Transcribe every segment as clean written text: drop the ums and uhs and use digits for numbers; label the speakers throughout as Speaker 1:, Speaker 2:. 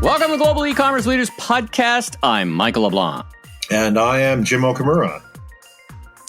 Speaker 1: Welcome to Global E-commerce Leaders Podcast. I'm Michael LeBlanc.
Speaker 2: And I am Jim Okamura.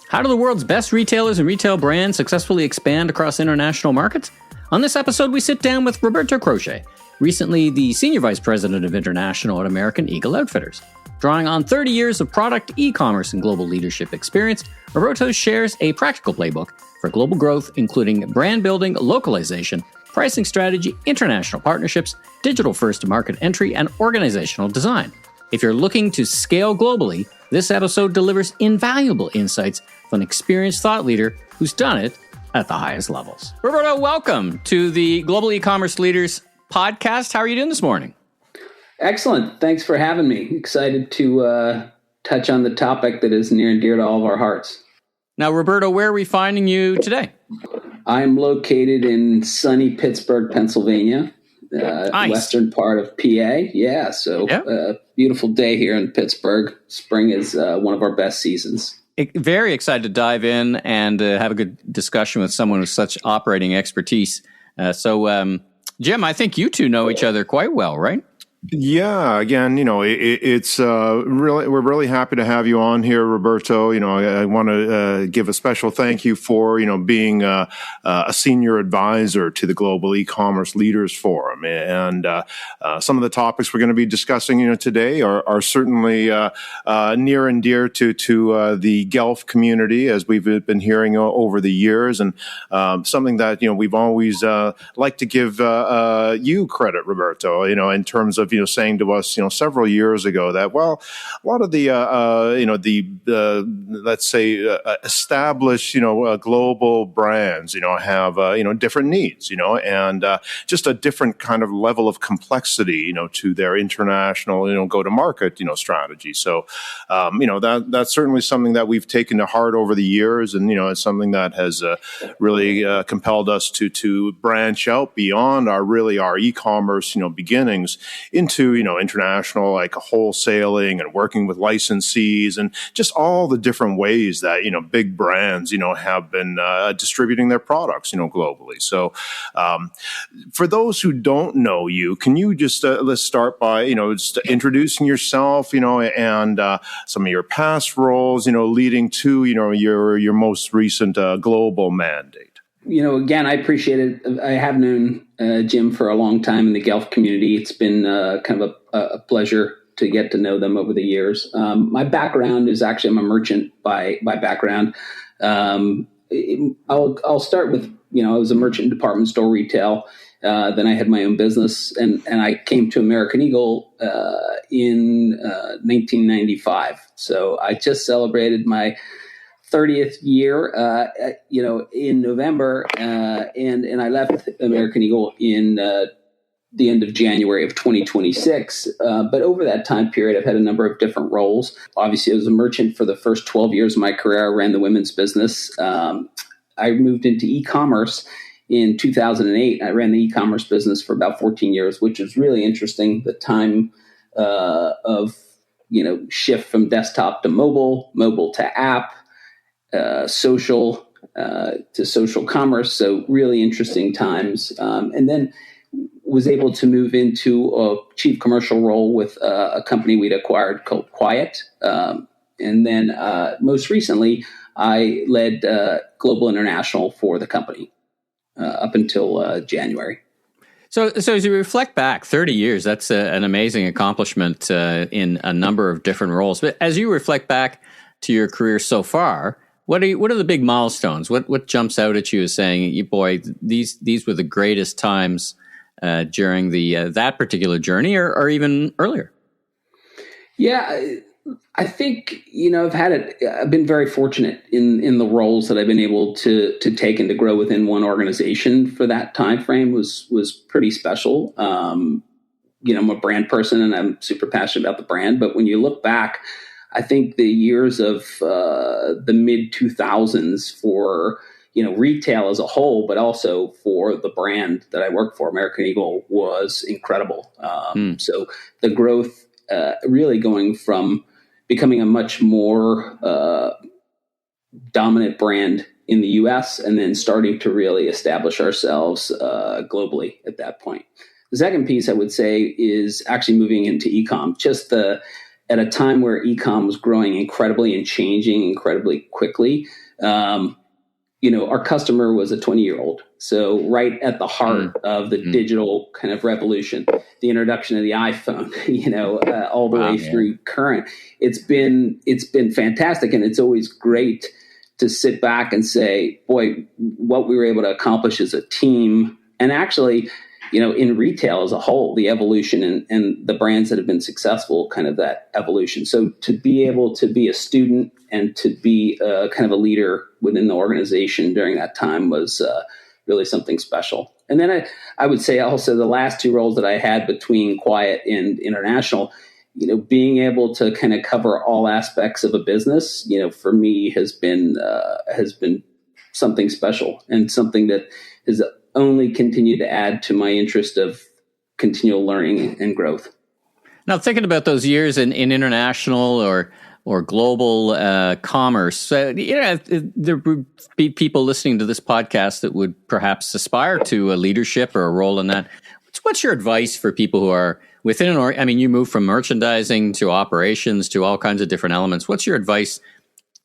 Speaker 1: How do the world's best retailers and retail brands successfully expand across international markets? On this episode, we sit down with Roberto Croce, recently the Senior Vice President of International at American Eagle Outfitters. Drawing on 30 years of product, e-commerce, and global leadership experience, Roberto shares a practical playbook for global growth, including brand building, localization, pricing strategy, international partnerships, digital-first market entry, and organizational design. If you're looking to scale globally, this episode delivers invaluable insights from an experienced thought leader who's done it at the highest levels. Roberto, welcome to the Global E-commerce Leaders Podcast. How are you doing this morning?
Speaker 3: Excellent. Thanks for having me. Excited to touch on the topic that is near and dear to all of our hearts.
Speaker 1: Now, Roberto, where are we finding you today?
Speaker 3: I'm located in sunny Pittsburgh, Pennsylvania,
Speaker 1: nice.
Speaker 3: Western part of PA. Yeah, so beautiful day here in Pittsburgh. Spring is one of our best seasons.
Speaker 1: Very excited to dive in and have a good discussion with someone with such operating expertise. Jim, I think you two know each other quite well, right?
Speaker 2: Yeah, again, it's really, we're really happy to have you on here, Roberto. I want to give a special thank you for, being a senior advisor to the Global E-commerce Leaders Forum. And some of the topics we're going to be discussing, today are certainly near and dear to the Guelph community, as we've been hearing over the years, and something that, we've always liked to give you credit, Roberto, in terms of saying to us, several years ago that, well, a lot of the, let's say, established, global brands, have, different needs, and just a different kind of level of complexity, to their international, go-to-market, strategy. So, that's certainly something that we've taken to heart over the years, and, it's something that has really compelled us to branch out beyond our e-commerce, beginnings into, international, like wholesaling and working with licensees and just all the different ways that, big brands, have been distributing their products, globally. So for those who don't know you, can you just let's start by, just introducing yourself, and some of your past roles, leading to, your most recent global mandate?
Speaker 3: Again, I appreciate it. I have known Jim for a long time in the Guelph community. It's been kind of a pleasure to get to know them over the years. My background is actually, I'm a merchant by background. I'll start with, I was a merchant in department store retail. Then I had my own business, and I came to American Eagle in 1995. So I just celebrated my 30th year, in November, and I left American Eagle in the end of January of 2026. But over that time period, I've had a number of different roles. Obviously, I was a merchant for the first 12 years of my career. I ran the women's business. I moved into e-commerce in 2008. I ran the e-commerce business for about 14 years, which was really interesting. The time of, shift from desktop to mobile to app, social to social commerce. So really interesting times. And then was able to move into a chief commercial role with a company we'd acquired called Quiet. And then most recently, I led global international for the company up until January.
Speaker 1: So as you reflect back 30 years, that's an amazing accomplishment in a number of different roles. But as you reflect back to your career so far, what are the big milestones? What jumps out at you as saying, boy, these were the greatest times during that particular journey, or even earlier?
Speaker 3: Yeah, I think I've been very fortunate in the roles that I've been able to take and to grow within one organization for that time frame was pretty special. I'm a brand person and I'm super passionate about the brand, but when you look back, I think the years of the mid 2000s for retail as a whole, but also for the brand that I work for, American Eagle, was incredible. So the growth really going from becoming a much more dominant brand in the U.S. and then starting to really establish ourselves globally at that point. The second piece I would say is actually moving into e-com, at a time where e-com was growing incredibly and changing incredibly quickly. Our customer was a 20-year-old. So right at the heart of the digital kind of revolution, the introduction of the iPhone, all the way through current, it's been fantastic. And it's always great to sit back and say, boy, what we were able to accomplish as a team, and actually, in retail as a whole, the evolution and the brands that have been successful, kind of that evolution. So to be able to be a student and to be kind of a leader within the organization during that time was really something special. And then I would say also the last two roles that I had between Quiet and International, being able to kind of cover all aspects of a business, for me has been something special and something that has only continued to add to my interest of continual learning and growth.
Speaker 1: Now, thinking about those years in international or global commerce, there would be people listening to this podcast that would perhaps aspire to a leadership or a role in that. What's your advice for people who are within you move from merchandising to operations to all kinds of different elements. What's your advice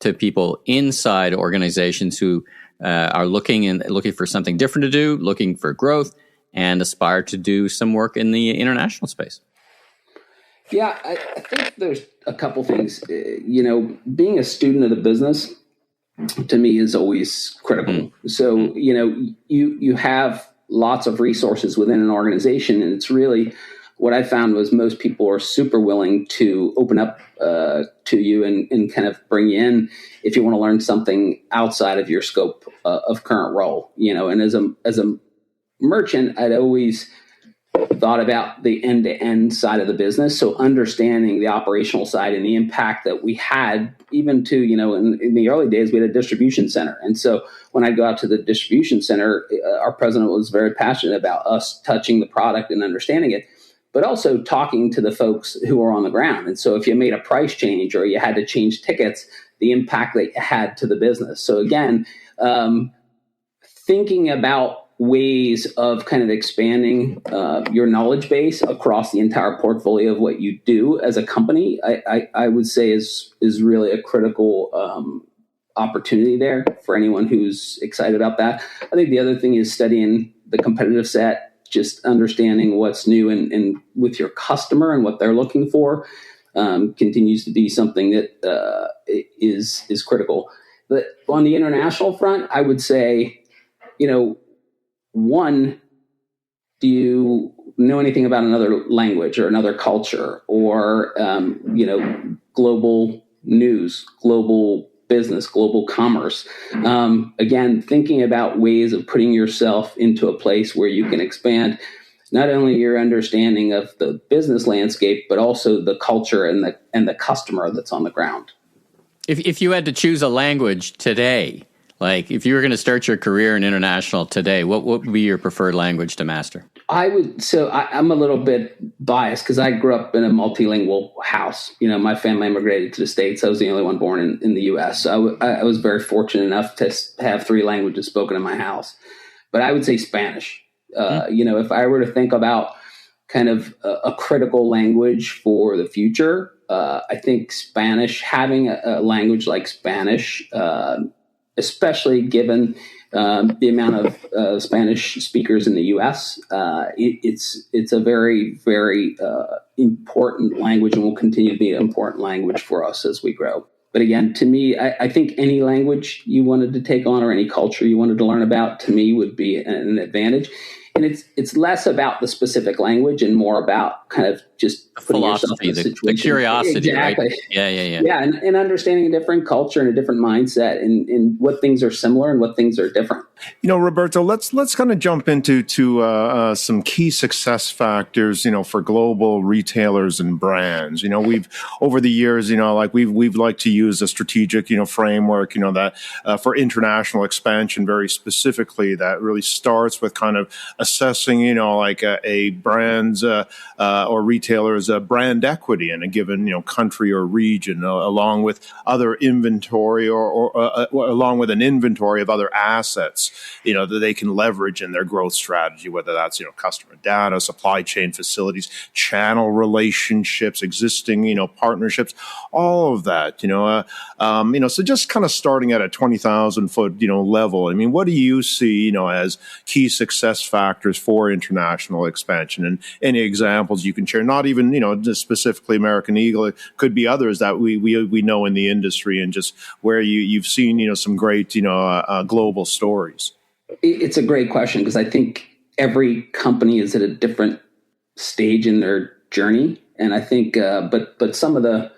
Speaker 1: to people inside organizations who are looking for something different to do, looking for growth, and aspire to do some work in the international space?
Speaker 3: Yeah, I think there's a couple things. Being a student of the business, to me, is always critical. So, you have lots of resources within an organization, and it's really what I found was most people are super willing to open up to you and kind of bring you in if you want to learn something outside of your scope of current role. And as a merchant, I'd always thought about the end-to-end side of the business. So understanding the operational side and the impact that we had, even to, in the early days, we had a distribution center. And so when I go out to the distribution center, our president was very passionate about us touching the product and understanding it, but also talking to the folks who are on the ground. And so if you made a price change or you had to change tickets, the impact that it had to the business. So again, thinking about ways of kind of expanding your knowledge base across the entire portfolio of what you do as a company, I would say is really a critical opportunity there for anyone who's excited about that. I think the other thing is studying the competitive set, just understanding what's new and with your customer and what they're looking for continues to be something that is critical. But on the international front, I would say, one, do you know anything about another language or another culture or, global news, global business, global commerce? Again, thinking about ways of putting yourself into a place where you can expand not only your understanding of the business landscape, but also the culture and the customer that's on the ground.
Speaker 1: If you had to choose a language today, like if you were going to start your career in international today, what would be your preferred language to master? I'm a little bit biased because I grew up in a multilingual house. My family immigrated to the States. I was the only one born in the U.S. So I was very fortunate enough to have three languages spoken in my house. But I would say Spanish. If I were to think about kind of a critical language for the future, I think Spanish, having a language like Spanish, especially given the amount of Spanish speakers in the U.S., it's a very, very important language and will continue to be an important language for us as we grow. But again, to me, I think any language you wanted to take on or any culture you wanted to learn about, to me, would be an advantage. And it's less about the specific language and more about kind of just putting yourself in a situation. The curiosity,
Speaker 3: exactly.
Speaker 1: Right? Yeah.
Speaker 3: Yeah, and understanding a different culture and a different mindset and what things are similar and what things are different.
Speaker 2: Roberto, let's kind of jump into some key success factors, for global retailers and brands. We've over the years, we've liked to use a strategic, framework, that for international expansion very specifically that really starts with kind of assessing, a brand's or retailers brand equity in a given country or region, along with other inventory or along with an inventory of other assets that they can leverage in their growth strategy, whether that's customer data, supply chain facilities, channel relationships, existing partnerships, all of that. So just kind of starting at a 20,000 foot level. I mean, what do you see as key success factors for international expansion, and any examples you can share? Not even just specifically American Eagle. It could be others that we know in the industry, and just where you've seen some great global stories.
Speaker 3: It's a great question, because I think every company is at a different stage in their journey, and I think but some of the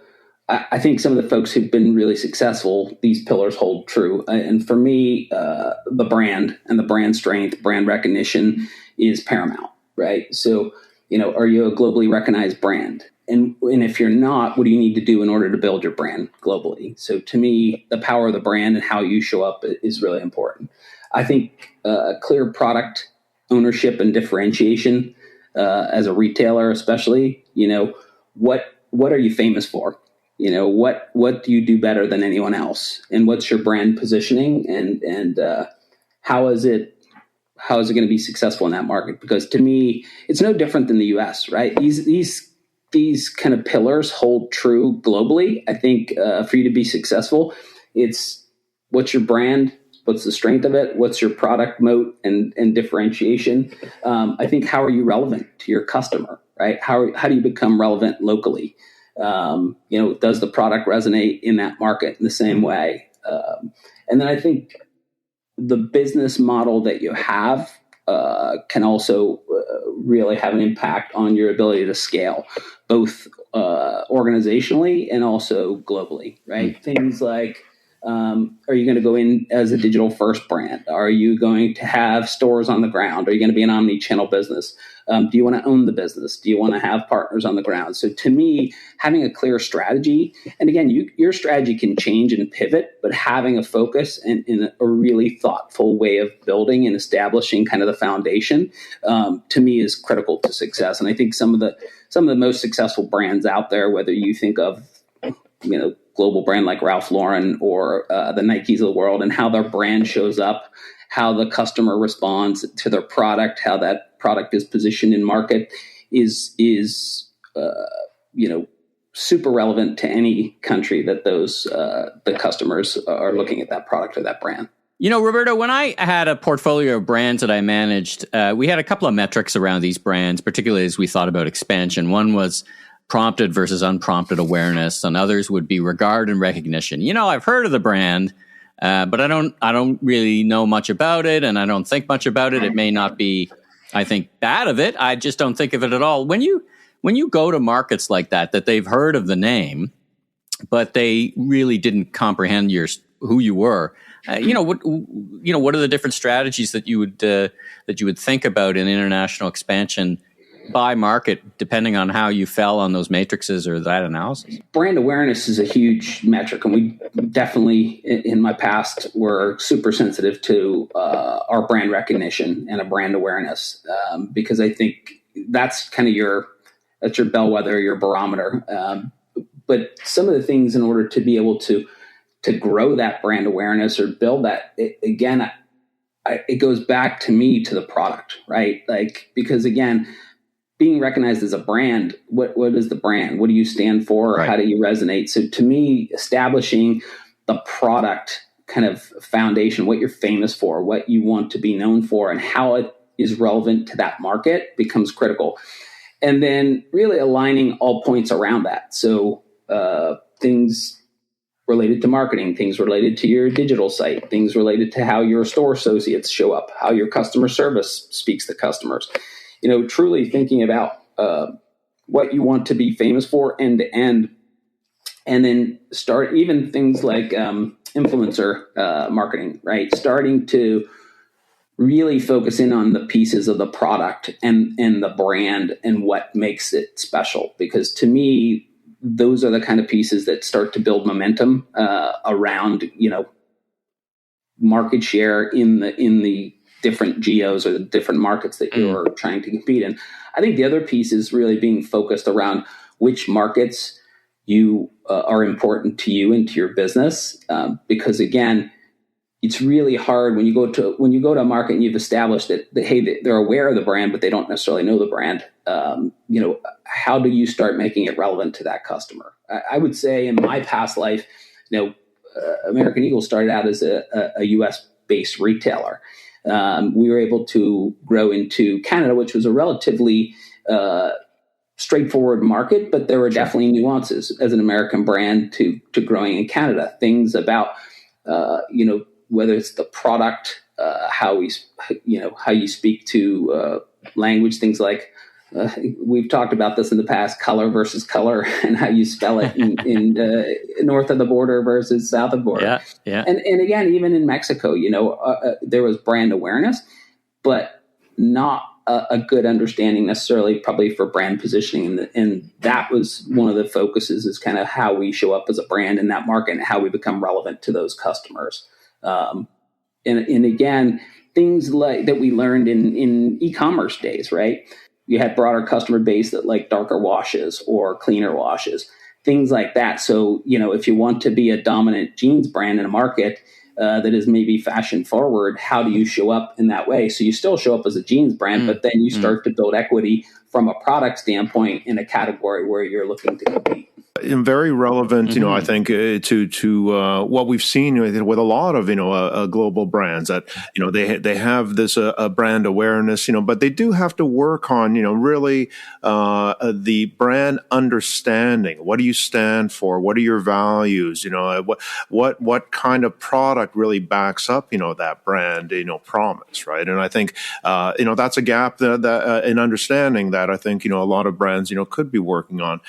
Speaker 3: folks who've been really successful, these pillars hold true. And for me, the brand and the brand strength, brand recognition is paramount, right? So, are you a globally recognized brand? And if you're not, what do you need to do in order to build your brand globally? So to me, the power of the brand and how you show up is really important. I think clear product ownership and differentiation as a retailer, especially, what are you famous for? What do you do better than anyone else? And what's your brand positioning? And how is it going to be successful in that market? Because to me, it's no different than the US, right? These kind of pillars hold true globally. I think for you to be successful, it's what's your brand, what's the strength of it, what's your product moat and differentiation. I think how are you relevant to your customer, right? How do you become relevant locally? Does the product resonate in that market in the same way? And then I think the business model that you have can also really have an impact on your ability to scale, both organizationally and also globally, right? Mm-hmm. Things like, are you going to go in as a digital first brand? Are you going to have stores on the ground? Are you going to be an omni-channel business? Do you want to own the business? Do you want to have partners on the ground? So to me, having a clear strategy, and again, your strategy can change and pivot, but having a focus and in a really thoughtful way of building and establishing kind of the foundation, to me is critical to success. And I think some of the most successful brands out there, whether you think of, global brand like Ralph Lauren or the Nikes of the world, and how their brand shows up, how the customer responds to their product, how that product is positioned in market is super relevant to any country that the customers are looking at that product or that brand.
Speaker 1: Roberto, when I had a portfolio of brands that I managed, we had a couple of metrics around these brands, particularly as we thought about expansion. One was prompted versus unprompted awareness, and others would be regard and recognition. I've heard of the brand, but I don't really know much about it, and I don't think much about it. It may not be, I think, bad of it. I just don't think of it at all. When you go to markets like that they've heard of the name, but they really didn't comprehend who you were. What are the different strategies that you would think about in international expansion by market, depending on how you fell on those matrices or that analysis?
Speaker 3: Brand awareness is a huge metric, and we definitely, in my past, were super sensitive to our brand recognition and a brand awareness, because I think that's kind of your bellwether, your barometer. But some of the things in order to be able to grow that brand awareness or build that, it goes back to me to the product, right? Like, because again, being recognized as a brand, what is the brand? What do you stand for? Right. How do you resonate? So to me, establishing the product kind of foundation, what you're famous for, what you want to be known for, and how it is relevant to that market becomes critical. And then really aligning all points around that. So things related to marketing, things related to your digital site, things related to how your store associates show up, how your customer service speaks to customers. Truly thinking about what you want to be famous for end to end, and then start even things like influencer marketing, right? Starting to really focus in on the pieces of the product and the brand and what makes it special. Because to me, those are the kind of pieces that start to build momentum around, market share in the different geos or the different markets that you're trying to compete in. I think the other piece is really being focused around which markets you are important to you and to your business, because again, it's really hard when you go to a market and you've established that hey, they're aware of the brand, but they don't necessarily know the brand. How do you start making it relevant to that customer? I would say in my past life, American Eagle started out as a U.S. based retailer. We were able to grow into Canada, which was a relatively straightforward market, but there were definitely nuances as an American brand to growing in Canada. Things about whether it's the product, how you speak to language, things like we've talked about this in the past, color versus color, and how you spell it in north of the border versus south of the border.
Speaker 1: Yeah.
Speaker 3: And again, even in Mexico, there was brand awareness, but not a good understanding necessarily probably for brand positioning. And that was one of the focuses, is kind of how we show up as a brand in that market and how we become relevant to those customers. And again, things like that we learned in e-commerce days, right? You had broader customer base that like darker washes or cleaner washes, things like that. So, if you want to be a dominant jeans brand in a market that is maybe fashion forward, how do you show up in that way? So you still show up as a jeans brand, but then you start to build equity from a product standpoint in a category where you're looking to compete.
Speaker 2: And very relevant, I think to what we've seen with a lot of global brands that they have this brand awareness, but they do have to work on really the brand understanding. What do you stand for? What are your values? What kind of product really backs up that brand promise, right? And I think that's a gap that in understanding that I think a lot of brands could be working on.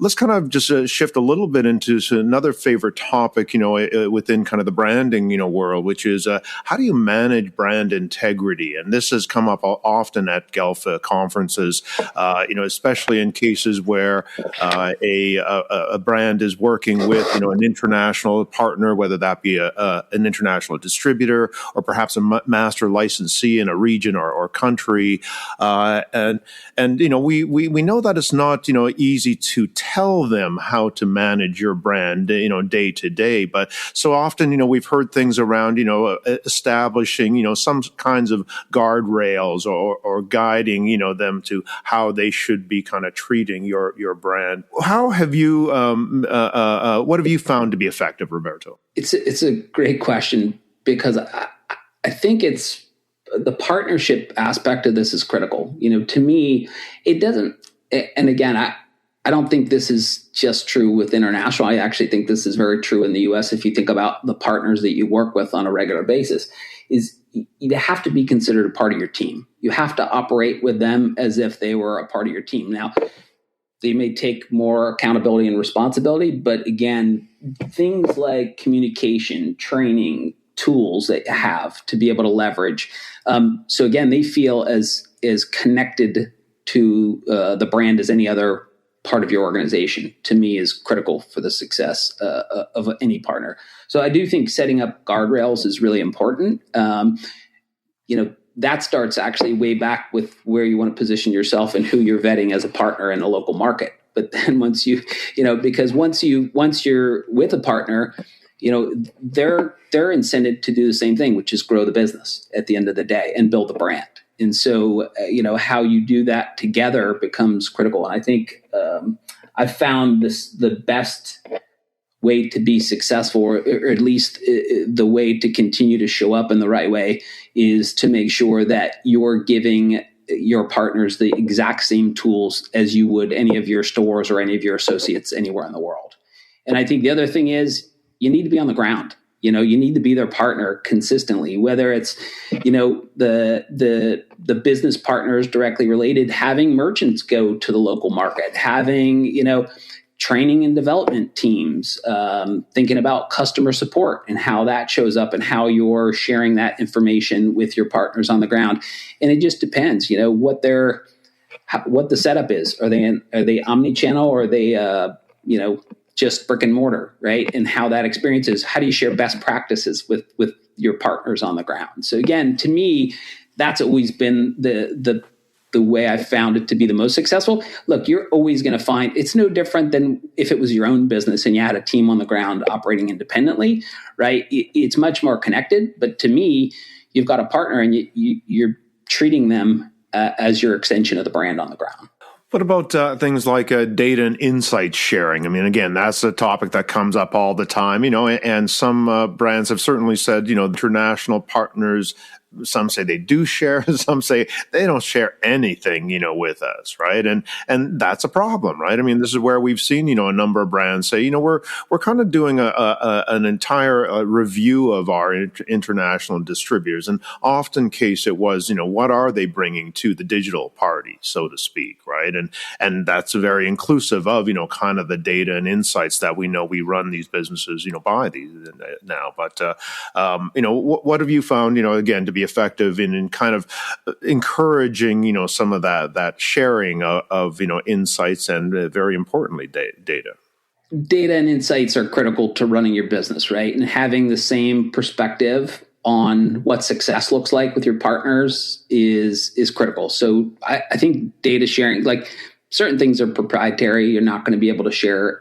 Speaker 2: Let's kind of just shift a little bit into another favorite topic, within kind of the branding, world, which is how do you manage brand integrity? And this has come up often at Guelph conferences, especially in cases where a brand is working with, an international partner, whether that be an international distributor or perhaps a master licensee in a region or country. And we know that it's not, easy to tell them how to manage your brand, day to day. But so often, we've heard things around, establishing, some kinds of guardrails or guiding, them to how they should be kind of treating your brand. How have you, what have you found to be effective, Roberto?
Speaker 3: It's a great question, because I think it's the partnership aspect of this is critical. To me, it doesn't, and again, I don't think this is just true with international. I actually think this is very true in the US. If you think about the partners that you work with on a regular basis, is you have to be considered a part of your team. You have to operate with them as if they were a part of your team. Now, they may take more accountability and responsibility, but again, things like communication, training, tools that you have to be able to leverage. So again, they feel as connected to the brand as any other part of your organization, to me, is critical for the success of any partner. So I do think setting up guardrails is really important. That starts actually way back with where you want to position yourself and who you're vetting as a partner in a local market. But then once because once you're with a partner, they're incented to do the same thing, which is grow the business at the end of the day and build the brand. And so, how you do that together becomes critical. And I think I've found the best way to be successful, or at least the way to continue to show up in the right way, is to make sure that you're giving your partners the exact same tools as you would any of your stores or any of your associates anywhere in the world. And I think the other thing is you need to be on the ground. You need to be their partner consistently, whether it's, the business partners directly related, having merchants go to the local market, having, training and development teams, thinking about customer support and how that shows up and how you're sharing that information with your partners on the ground. And it just depends, what the setup is. Are they omni-channel, or are they, just brick and mortar, right? And how that experience is. How do you share best practices with your partners on the ground? So again, to me, that's always been the way I found it to be the most successful. Look, you're always going to find it's no different than if it was your own business and you had a team on the ground operating independently, right? It's much more connected. But to me, you've got a partner and you're treating them as your extension of the brand on the ground.
Speaker 2: What about things like data and insight sharing? I mean, again, that's a topic that comes up all the time, and some brands have certainly said, international partners, some say they do share, some say they don't share anything, with us, right? And that's a problem, right? I mean, this is where we've seen, a number of brands say, we're kind of doing an entire review of our international distributors, and often case it was, what are they bringing to the digital party, so to speak, right? And that's very inclusive of, kind of the data and insights that we know we run these businesses, by these now. But, what have you found, again, to be effective in kind of encouraging, some of that sharing of insights and very importantly, data?
Speaker 3: Data and insights are critical to running your business, right? And having the same perspective on what success looks like with your partners is critical. So I think data sharing, like certain things are proprietary. You're not going to be able to share,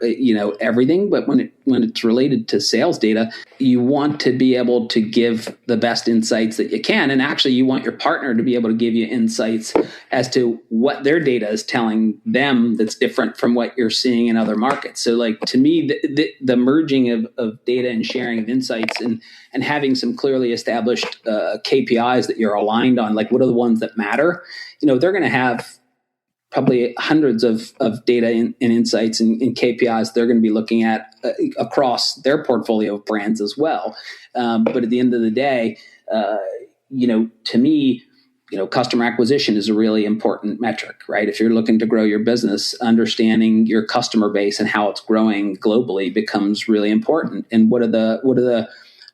Speaker 3: everything. But when it's related to sales data, you want to be able to give the best insights that you can. And actually, you want your partner to be able to give you insights as to what their data is telling them that's different from what you're seeing in other markets. So, like, to me, the merging of data and sharing of insights and having some clearly established KPIs that you're aligned on, like what are the ones that matter? They're going to have probably hundreds of data and insights and KPIs they're going to be looking at across their portfolio of brands as well. But at the end of the day, to me, customer acquisition is a really important metric, right? If you're looking to grow your business, understanding your customer base and how it's growing globally becomes really important. And what are the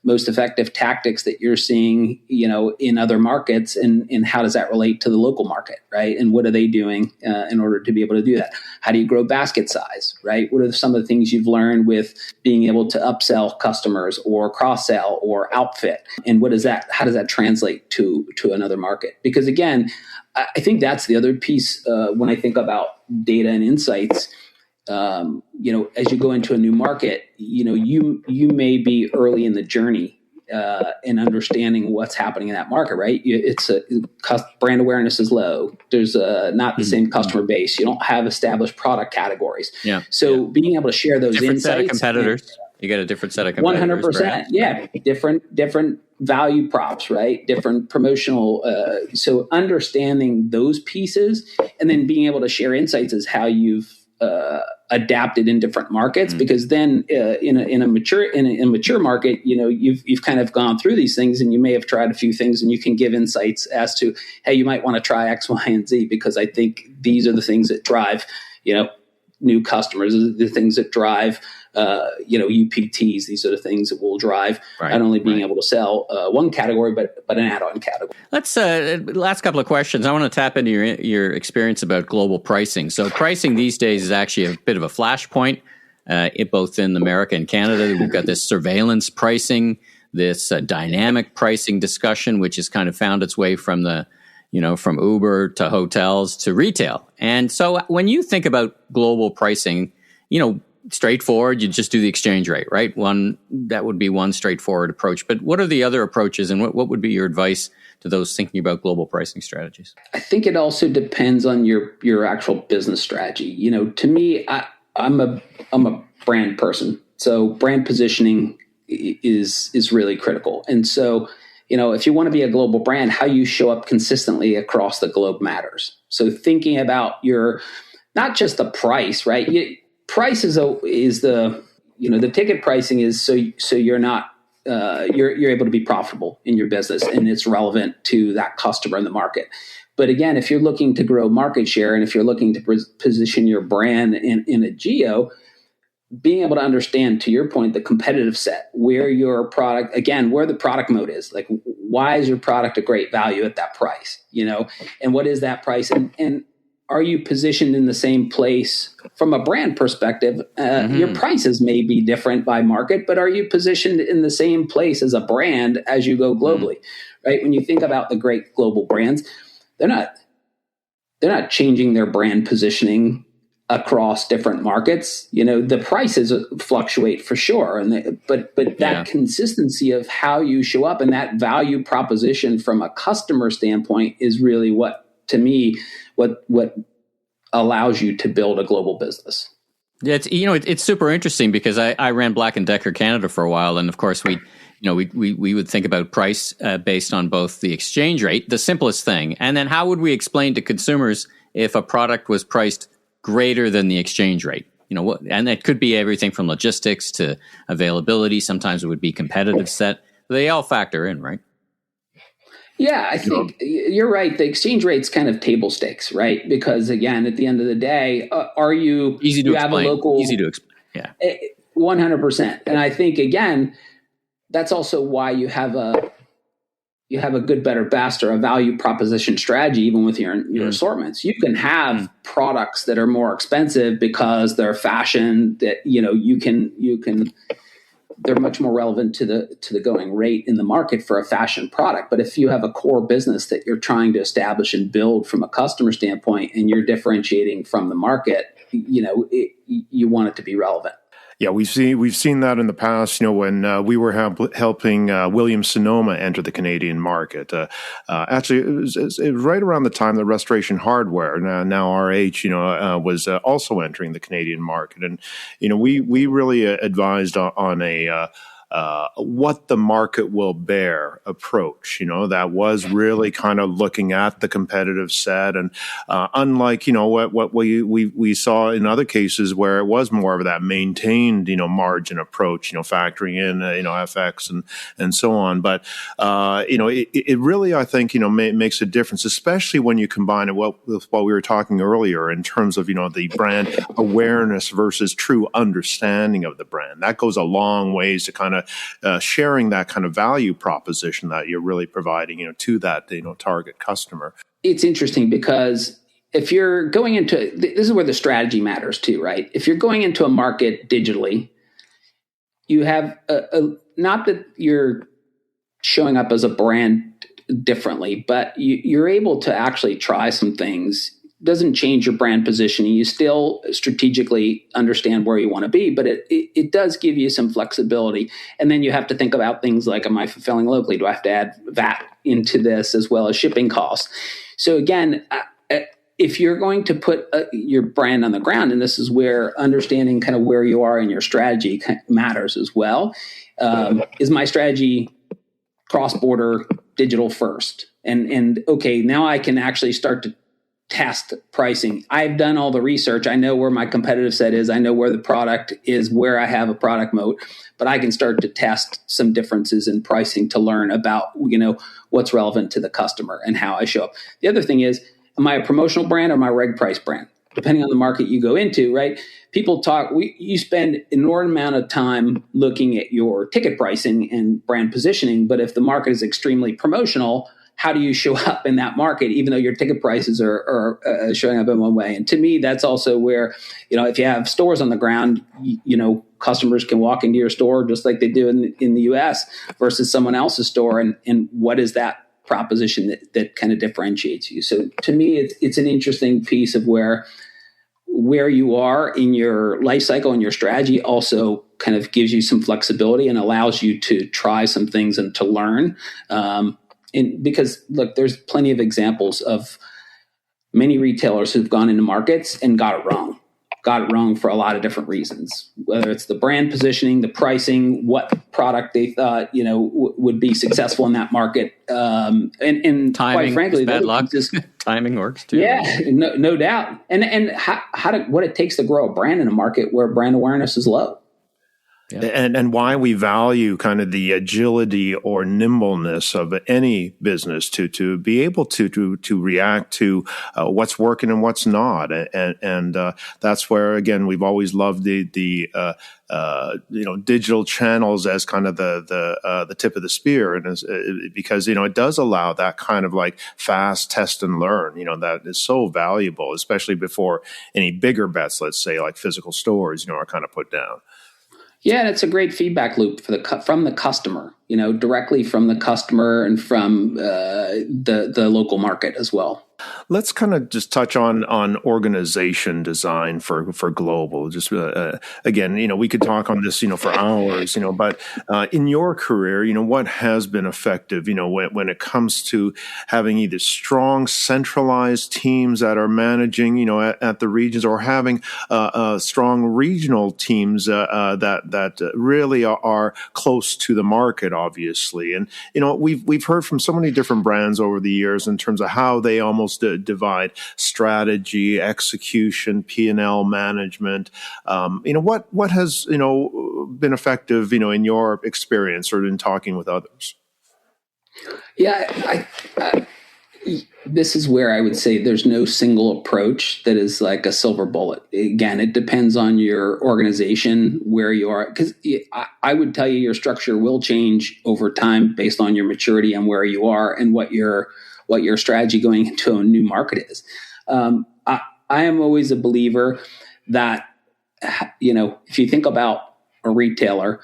Speaker 3: most effective tactics that you're seeing, in other markets, and how does that relate to the local market, right? And what are they doing in order to be able to do that? How do you grow basket size, right? What are some of the things you've learned with being able to upsell customers or cross-sell or outfit? And how does that translate to another market? Because again, I think that's the other piece when I think about data and insights. As you go into a new market, you may be early in the journey in understanding what's happening in that market, right? Brand awareness is low. There's not the same customer base. You don't have established product categories. Yeah. So being able to share those
Speaker 1: different
Speaker 3: insights.
Speaker 1: Set of competitors. You got a different set of competitors.
Speaker 3: 100%.
Speaker 1: Right?
Speaker 3: Yeah. Different value props, right? Different promotional. So understanding those pieces and then being able to share insights is how you've adapted in different markets, because then in a mature market, you've kind of gone through these things and you may have tried a few things and you can give insights as to, hey, you might want to try X, Y, and Z, because I think these are the things that drive, new customers, the things that drive, UPTs. These are the things that will drive not only being able to sell one category, but an add-on category.
Speaker 1: Let's last couple of questions. I want to tap into your experience about global pricing. So pricing these days is actually a bit of a flashpoint, both in America and Canada. We've got this surveillance pricing, this dynamic pricing discussion, which has kind of found its way from from Uber to hotels to retail. And so when you think about global pricing, straightforward, you just do the exchange rate, right? That would be one straightforward approach. But what are the other approaches, and what would be your advice to those thinking about global pricing strategies?
Speaker 3: I think it also depends on your actual business strategy. To me, I'm a brand person, so brand positioning is really critical. And so, if you want to be a global brand, how you show up consistently across the globe matters. So thinking about not just the price, right? Price is the ticket pricing is so you're not you're able to be profitable in your business and it's relevant to that customer in the market. But again, if you're looking to grow market share and if you're looking to position your brand in a geo, being able to understand, to your point, the competitive set, where your product, again, where the product mode is, like why is your product a great value at that price, and what is that price? And are you positioned in the same place from a brand perspective? Your prices may be different by market, but are you positioned in the same place as a brand as you go globally, right? When you think about the great global brands, they're not changing their brand positioning across different markets. The prices fluctuate for sure, but that consistency of how you show up and that value proposition from a customer standpoint is really what, to me, what allows you to build a global business.
Speaker 1: Yeah, it's super interesting because I ran Black & Decker Canada for a while, and of course we would think about price based on both the exchange rate, the simplest thing, and then how would we explain to consumers if a product was priced greater than the exchange rate? And it could be everything from logistics to availability. Sometimes it would be competitive set. They all factor in, right?
Speaker 3: Yeah, I think you're right. The exchange rate's kind of table stakes, right? Because again, at the end of the day, are you
Speaker 1: easy to
Speaker 3: you
Speaker 1: explain?
Speaker 3: Have a local,
Speaker 1: easy to explain. Yeah,
Speaker 3: 100%. And I think again, that's also why you have a good, better, best, or a value proposition strategy, even with your assortments. You can have products that are more expensive because they're fashion that, you can, they're much more relevant to the going rate in the market for a fashion product. But if you have a core business that you're trying to establish and build from a customer standpoint and you're differentiating from the market, you want it to be relevant.
Speaker 2: Yeah, we've seen that in the past. When we were helping Williams-Sonoma enter the Canadian market. Actually, it was right around the time that Restoration Hardware, now RH, was also entering the Canadian market, and we really advised on a what the market will bear approach. That was really kind of looking at the competitive set, and unlike what we saw in other cases where it was more of that maintained margin approach, factoring in FX and so on. But it really, I think, makes a difference, especially when you combine it with what we were talking earlier in terms of the brand awareness versus true understanding of the brand. That goes a long ways to kind of sharing that kind of value proposition that you're really providing, to that, target customer.
Speaker 3: It's interesting because if you're going into, this is where the strategy matters too, right? If you're going into a market digitally, you have not that you're showing up as a brand differently, but you're able to actually try some things. Doesn't change your brand positioning. You still strategically understand where you want to be, but it does give you some flexibility. And then you have to think about things like, am I fulfilling locally? Do I have to add VAT into this as well as shipping costs? So again, if you're going to put your brand on the ground, and this is where understanding kind of where you are in your strategy matters as well. Is my strategy cross-border digital first? And okay, now I can actually start to test pricing. I've done all the research. I know where my competitive set is. I know where the product is, where I have a product moat, but I can start to test some differences in pricing to learn about, what's relevant to the customer and how I show up. The other thing is, am I a promotional brand or am I a reg price brand? Depending on the market you go into, right? People talk, you spend an inordinate amount of time looking at your ticket pricing and brand positioning, but if the market is extremely promotional, how do you show up in that market, even though your ticket prices are showing up in one way? And to me, that's also where, if you have stores on the ground, customers can walk into your store just like they do in the US versus someone else's store. And what is that proposition that kind of differentiates you? So to me, it's an interesting piece of where you are in your life cycle and your strategy also kind of gives you some flexibility and allows you to try some things and to learn. And because look, there's plenty of examples of many retailers who've gone into markets and got it wrong for a lot of different reasons, whether it's the brand positioning, the pricing, what product they thought, would be successful in that market. And timing, quite frankly,
Speaker 1: bad luck. Timing works too.
Speaker 3: Yeah, no doubt. And what it takes to grow a brand in a market where brand awareness is low.
Speaker 2: And why we value kind of the agility or nimbleness of any business to be able to react to what's working and what's not, and that's where again we've always loved the digital channels as kind of the tip of the spear, and because it does allow that kind of like fast test and learn, that is so valuable, especially before any bigger bets, let's say like physical stores, are kind of put down.
Speaker 3: Yeah, and it's a great feedback loop from the customer, directly from the customer and from the local market as well.
Speaker 2: Let's kind of just touch on organization design for global. Just again, we could talk on this, for hours, but in your career, what has been effective, when it comes to having either strong centralized teams that are managing, at the regions, or having strong regional teams that really are close to the market, obviously. And we've heard from so many different brands over the years in terms of how they almost divide strategy, execution, P&L management. What has been effective, in your experience or in talking with others?
Speaker 3: Yeah, this is where I would say there's no single approach that is like a silver bullet. Again, it depends on your organization, where you are, because I would tell you your structure will change over time based on your maturity and where you are and what your strategy going into a new market is. I am always a believer that, if you think about a retailer,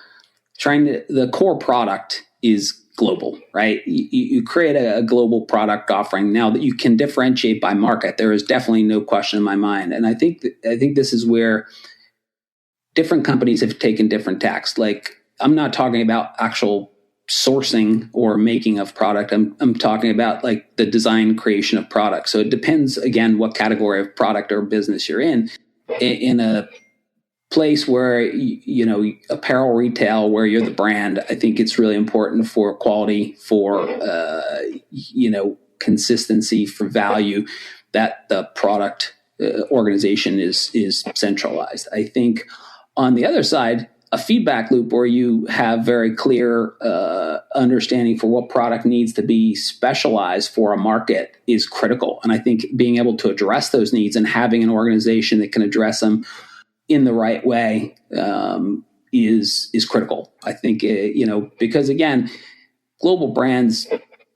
Speaker 3: the core product is global, right? You create a global product offering now that you can differentiate by market. There is definitely no question in my mind. And I think this is where different companies have taken different tacks. Like, I'm not talking about actual sourcing or making of product. I'm talking about like the design creation of product. So it depends, again, what category of product or business you're in. In a place where, apparel retail, where you're the brand, I think it's really important for quality, for, consistency, for value, that the product organization is centralized. I think on the other side, a feedback loop where you have very clear understanding for what product needs to be specialized for a market is critical. And I think being able to address those needs and having an organization that can address them in the right way is critical. I think, because again, global brands,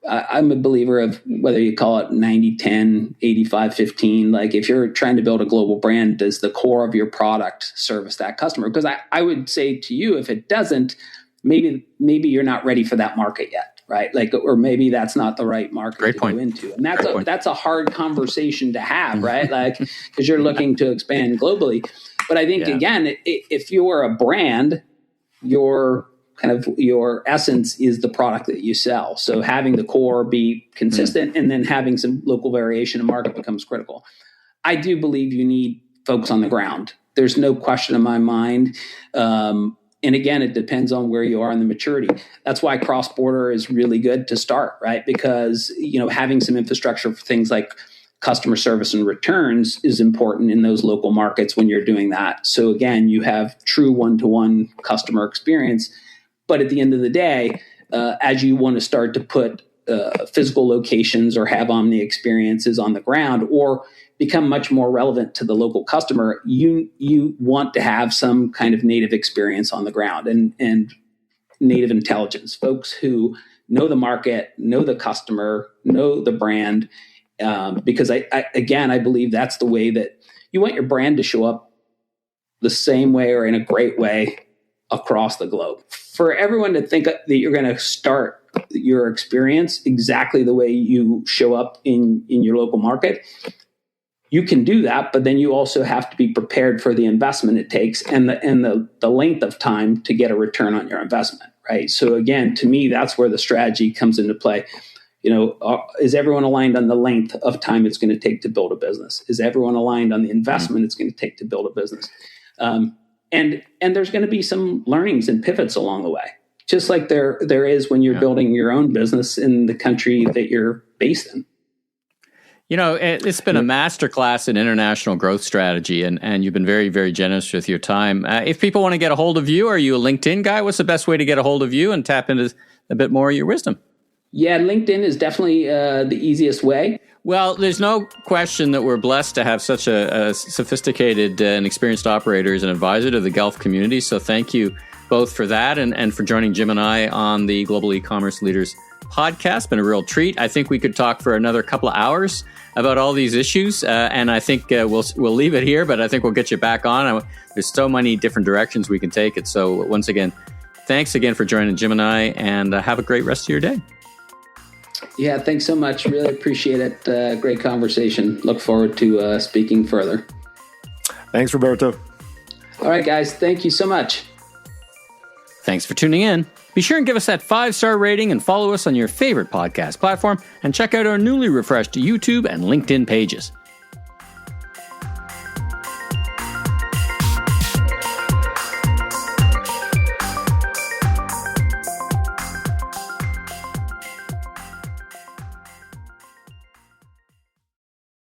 Speaker 3: I'm a believer of whether you call it 90-10, 85-15. Like, if you're trying to build a global brand, does the core of your product service that customer? Because I would say to you, if it doesn't, maybe you're not ready for that market yet, right? Like, or maybe that's not the right market to go into. And that's a hard conversation to have, right? Like, because you're looking to expand globally. But I think, again, if you're a brand, your essence is the product that you sell. So having the core be consistent and then having some local variation in market becomes critical. I do believe you need folks on the ground. There's no question in my mind. And again, it depends on where you are in the maturity. That's why cross-border is really good to start, right? Because, having some infrastructure for things like customer service and returns is important in those local markets when you're doing that. So again, you have true one-to-one customer experience. But at the end of the day, as you want to start to put physical locations or have omni experiences on the ground or become much more relevant to the local customer, you want to have some kind of native experience on the ground and native intelligence, folks who know the market, know the customer, know the brand. Because I believe that's the way that you want your brand to show up the same way or in a great way across the globe. For everyone to think that you're going to start your experience exactly the way you show up in your local market, you can do that, but then you also have to be prepared for the investment it takes and the length of time to get a return on your investment, right? So again, to me, that's where the strategy comes into play. Is everyone aligned on the length of time it's going to take to build a business? Is everyone aligned on the investment it's going to take to build a business? And there's going to be some learnings and pivots along the way, just like there is when you're building your own business in the country that you're based in.
Speaker 1: It's been a masterclass in international growth strategy, and you've been very, very generous with your time. If people want to get a hold of you, are you a LinkedIn guy? What's the best way to get a hold of you and tap into a bit more of your wisdom?
Speaker 3: Yeah, LinkedIn is definitely the easiest way.
Speaker 1: Well, there's no question that we're blessed to have such a sophisticated and experienced operator as an advisor to the Guelph community. So thank you both for that and for joining Jim and I on the Global E-commerce Leaders podcast. Been a real treat. I think we could talk for another couple of hours about all these issues, and I think we'll leave it here, but I think we'll get you back on. There's so many different directions we can take it. So once again, thanks again for joining Jim and I, and have a great rest of your day.
Speaker 3: Yeah, thanks so much. Really appreciate it. Great conversation. Look forward to speaking further.
Speaker 2: Thanks, Roberto.
Speaker 3: All right, guys. Thank you so much.
Speaker 1: Thanks for tuning in. Be sure and give us that 5-star rating and follow us on your favorite podcast platform, and check out our newly refreshed YouTube and LinkedIn pages.